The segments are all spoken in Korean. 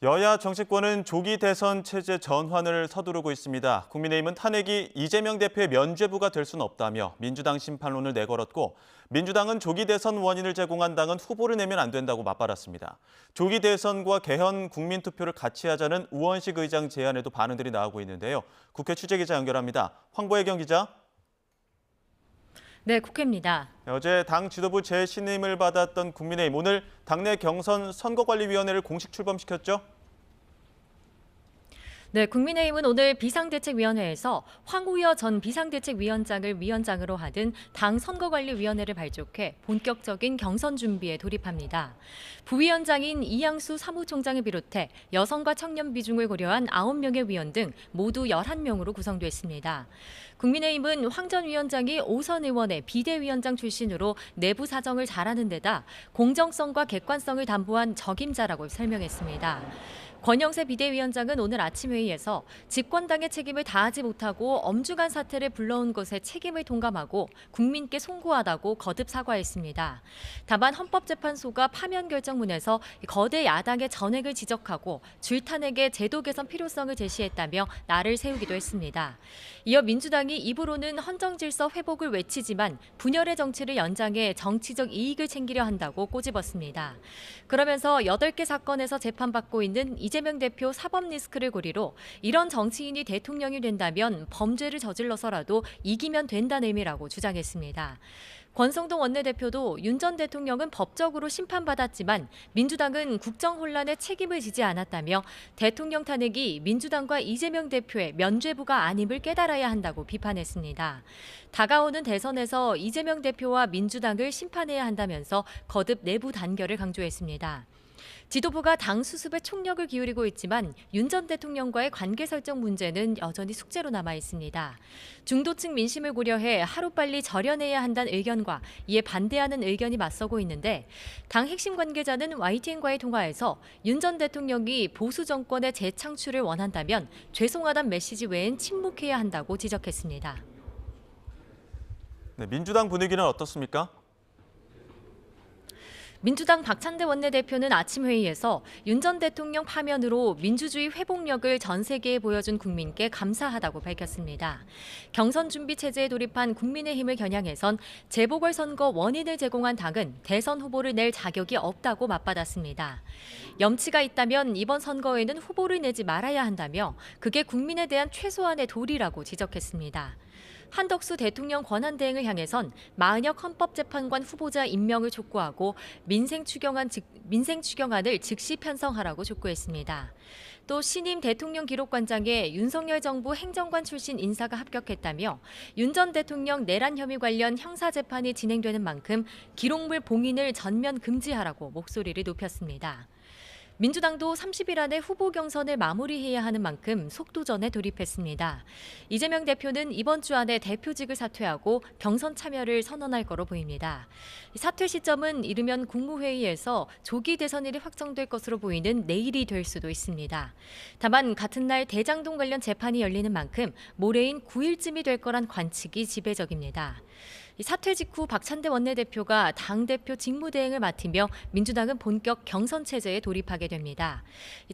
여야 정치권은 조기 대선 체제 전환을 서두르고 있습니다. 국민의힘은 탄핵이 이재명 대표의 면죄부가 될 수는 없다며 민주당 심판론을 내걸었고, 민주당은 조기 대선 원인을 제공한 당은 후보를 내면 안 된다고 맞받았습니다. 조기 대선과 개헌 국민투표를 같이 하자는 우원식 의장 제안에도 반응들이 나오고 있는데요. 국회 취재기자 연결합니다. 황보혜경 기자. 네, 국회입니다. 어제 당 지도부 재신임을 받았던 국민의힘, 오늘 당내 경선 선거관리위원회를 공식 출범시켰죠? 네, 국민의힘은 오늘 비상대책위원회에서 황우여 전 비상대책위원장을 위원장으로 하는 당 선거관리위원회를 발족해 본격적인 경선 준비에 돌입합니다. 부위원장인 이양수 사무총장을 비롯해 여성과 청년 비중을 고려한 9명의 위원 등 모두 11명으로 구성됐습니다. 국민의힘은 황 전 위원장이 오선 의원의 비대위원장 출신으로 내부 사정을 잘하는 데다 공정성과 객관성을 담보한 적임자라고 설명했습니다. 권영세 비대위원장은 오늘 아침 회의에서 집권당의 책임을 다하지 못하고 엄중한 사태를 불러온 것에 책임을 통감하고 국민께 송구하다고 거듭 사과했습니다. 다만 헌법재판소가 파면 결정문에서 거대 야당의 전액을 지적하고 줄탄핵의 제도 개선 필요성을 제시했다며 날을 세우기도 했습니다. 이어 민주당이 입으로는 헌정질서 회복을 외치지만 분열의 정치를 연장해 정치적 이익을 챙기려 한다고 꼬집었습니다. 그러면서 8개 사건에서 재판받고 있는 이재명 대표 사법 리스크를 고리로 이런 정치인이 대통령이 된다면 범죄를 저질러서라도 이기면 된다는 의미라고 주장했습니다. 권성동 원내대표도 윤 전 대통령은 법적으로 심판받았지만 민주당은 국정 혼란에 책임을 지지 않았다며 대통령 탄핵이 민주당과 이재명 대표의 면죄부가 아님을 깨달아야 한다고 비판했습니다. 다가오는 대선에서 이재명 대표와 민주당을 심판해야 한다면서 거듭 내부 단결을 강조했습니다. 지도부가 당 수습에 총력을 기울이고 있지만 윤 전 대통령과의 관계 설정 문제는 여전히 숙제로 남아 있습니다. 중도층 민심을 고려해 하루빨리 절연해야 한다는 의견과 이에 반대하는 의견이 맞서고 있는데, 당 핵심 관계자는 YTN과의 통화에서 윤 전 대통령이 보수 정권의 재창출을 원한다면 죄송하다는 메시지 외엔 침묵해야 한다고 지적했습니다. 네, 민주당 분위기는 어떻습니까? 민주당 박찬대 원내대표는 아침 회의에서 윤 전 대통령 파면으로 민주주의 회복력을 전 세계에 보여준 국민께 감사하다고 밝혔습니다. 경선 준비 체제에 돌입한 국민의힘을 겨냥해선 재보궐선거 원인을 제공한 당은 대선 후보를 낼 자격이 없다고 맞받았습니다. 염치가 있다면 이번 선거에는 후보를 내지 말아야 한다며 그게 국민에 대한 최소한의 도리라고 지적했습니다. 한덕수 대통령 권한대행을 향해선 마은혁 헌법재판관 후보자 임명을 촉구하고 민생 추경안을 즉시 편성하라고 촉구했습니다. 또 신임 대통령 기록관장에 윤석열 정부 행정관 출신 인사가 합격했다며 윤 전 대통령 내란 혐의 관련 형사재판이 진행되는 만큼 기록물 봉인을 전면 금지하라고 목소리를 높였습니다. 민주당도 30일 안에 후보 경선을 마무리해야 하는 만큼 속도전에 돌입했습니다. 이재명 대표는 이번 주 안에 대표직을 사퇴하고 경선 참여를 선언할 거로 보입니다. 사퇴 시점은 이르면 국무회의에서 조기 대선일이 확정될 것으로 보이는 내일이 될 수도 있습니다. 다만 같은 날 대장동 관련 재판이 열리는 만큼 모레인 9일쯤이 될 거란 관측이 지배적입니다. 사퇴 직후 박찬대 원내대표가 당대표 직무대행을 맡으며 민주당은 본격 경선 체제에 돌입하게 됩니다.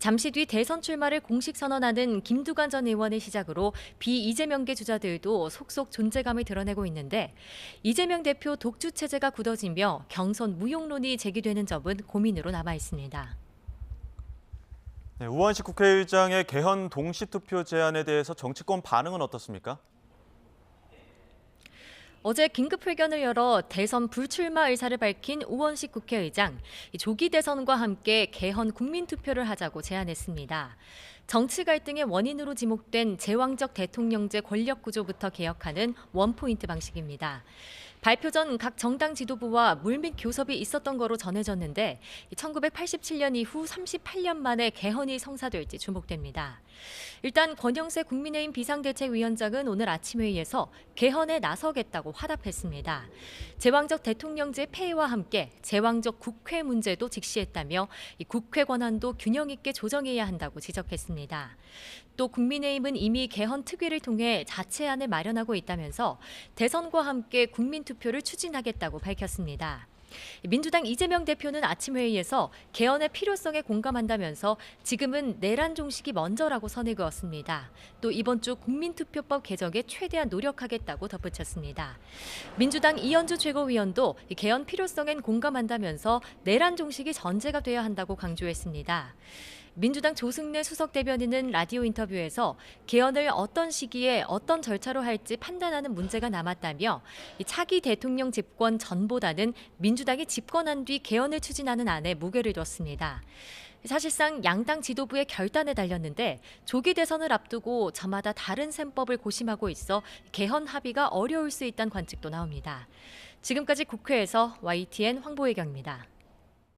잠시 뒤 대선 출마를 공식 선언하는 김두관 전 의원을 시작으로 비이재명계 주자들도 속속 존재감을 드러내고 있는데, 이재명 대표 독주 체제가 굳어지며 경선 무용론이 제기되는 점은 고민으로 남아 있습니다. 네, 우원식 국회의장의 개헌 동시투표 제안에 대해서 정치권 반응은 어떻습니까? 어제 긴급회견을 열어 대선 불출마 의사를 밝힌 우원식 국회의장, 조기 대선과 함께 개헌 국민투표를 하자고 제안했습니다. 정치 갈등의 원인으로 지목된 제왕적 대통령제 권력구조부터 개혁하는 원포인트 방식입니다. 발표 전 각 정당 지도부와 물밑 교섭이 있었던 거로 전해졌는데 1987년 이후 38년 만에 개헌이 성사될지 주목됩니다. 일단 권영세 국민의힘 비상대책위원장은 오늘 아침 회의에서 개헌에 나서겠다고 화답했습니다. 제왕적 대통령제 폐해와 함께 제왕적 국회 문제도 직시했다며 이 국회 권한도 균형 있게 조정해야 한다고 지적했습니다. 또 국민의힘은 이미 개헌 특위를 통해 자체안을 마련하고 있다면서 대선과 함께 국민투표를 추진하겠다고 밝혔습니다. 민주당 이재명 대표는 아침 회의에서 개헌의 필요성에 공감한다면서 지금은 내란 종식이 먼저라고 선을 그었습니다. 또 이번 주 국민투표법 개정에 최대한 노력하겠다고 덧붙였습니다. 민주당 이현주 최고위원도 개헌 필요성엔 공감한다면서 내란 종식이 전제가 돼야 한다고 강조했습니다. 민주당 조승래 수석 대변인은 라디오 인터뷰에서 개헌을 어떤 시기에 어떤 절차로 할지 판단하는 문제가 남았다며 차기 대통령 집권 전보다는 민주당이 집권한 뒤 개헌을 추진하는 안에 무게를 뒀습니다. 사실상 양당 지도부의 결단에 달렸는데 조기 대선을 앞두고 저마다 다른 셈법을 고심하고 있어 개헌 합의가 어려울 수 있다는 관측도 나옵니다. 지금까지 국회에서 YTN 황보혜경입니다.